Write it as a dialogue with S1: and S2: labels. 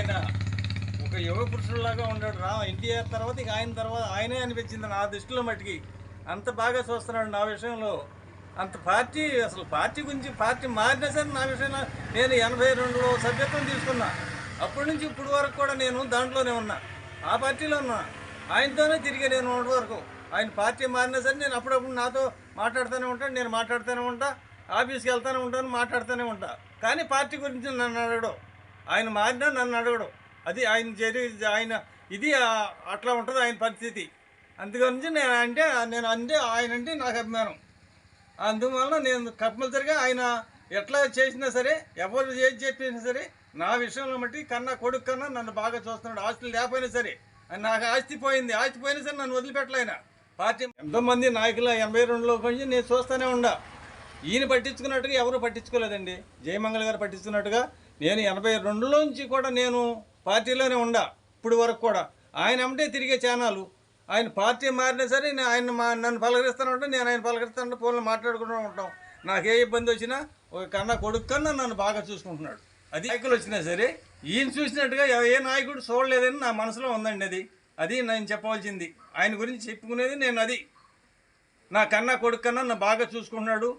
S1: ఆయన ఒక యుగ పురుషుల్లాగా ఉన్నాడు. ఎన్టీఆర్ తర్వాత ఇక ఆయన తర్వాత ఆయనే అనిపించింది నా దృష్టిలో మట్టికి. అంత బాగా చూస్తున్నాడు నా విషయంలో. అంత పార్టీ అసలు పార్టీ గురించి పార్టీ మారినా సరే నా విషయంలో నేను 82లో సభ్యత్వం తీసుకున్నా. అప్పటి నుంచి ఇప్పుడు వరకు కూడా నేను దాంట్లోనే ఉన్నా, ఆ పార్టీలో ఉన్నా. ఆయనతోనే తిరిగా నేను ఉన్నటి వరకు. ఆయన పార్టీ మారినా సరే నేను అప్పుడప్పుడు నాతో మాట్లాడుతూనే ఉంటాను, నేను మాట్లాడుతూనే ఉంటా, ఆఫీస్కి వెళ్తూనే ఉంటాను, మాట్లాడుతూనే ఉంటా. కానీ పార్టీ గురించి నన్ను అడగడం, ఆయన మారినా నన్ను అడగడం, అది ఆయన ఇది అట్లా ఉంటుంది ఆయన పరిస్థితి. అందుగురించి నేను అంటే ఆయన అంటే నాకు అభిమానం. అందువలన నేను కంపల్సరిగా ఆయన ఎట్లా చేసినా సరే, ఎవరు ఏది చెప్పినా సరే, నా విషయంలో మట్టి కన్నా కొడుకు కన్నా నన్ను బాగా చూస్తున్నాడు. ఆస్తులు లేకపోయినా సరే, నాకు ఆస్తి పోయింది, ఆస్తి పోయినా సరే నన్ను వదిలిపెట్టలేనా. పార్టీ ఎంతోమంది నాయకుల 82లో కొంచెం నేను చూస్తూనే ఉండా. ఈయన పట్టించుకున్నట్టుగా ఎవరు పట్టించుకోలేదండి. జయమంగళ గారు పట్టించుకున్నట్టుగా నేను 82లోంచి కూడా నేను పార్టీలోనే ఉండా ఇప్పుడు వరకు కూడా. ఆయన అమ్మటే తిరిగే ఛానలు. ఆయన పార్టీ మారినా సరే నన్ను పలకరిస్తూనే ఉంటాను, నేను ఆయన పలకరిస్తాను, ఫోన్లో మాట్లాడుకుంటూ ఉంటాం. నాకు ఏ ఇబ్బంది వచ్చినా ఒక కన్నా కొడుకు కన్నా నన్ను బాగా చూసుకుంటున్నాడు. అది నాయకులు వచ్చినా సరే ఈయన చూసినట్టుగా ఏ నాయకుడు చూడలేదని నా మనసులో ఉందండి. అది నేను చెప్పవలసింది. ఆయన గురించి చెప్పుకునేది నేను అది. నా కన్నా కొడుకు కన్నా నన్ను బాగా చూసుకుంటున్నాడు.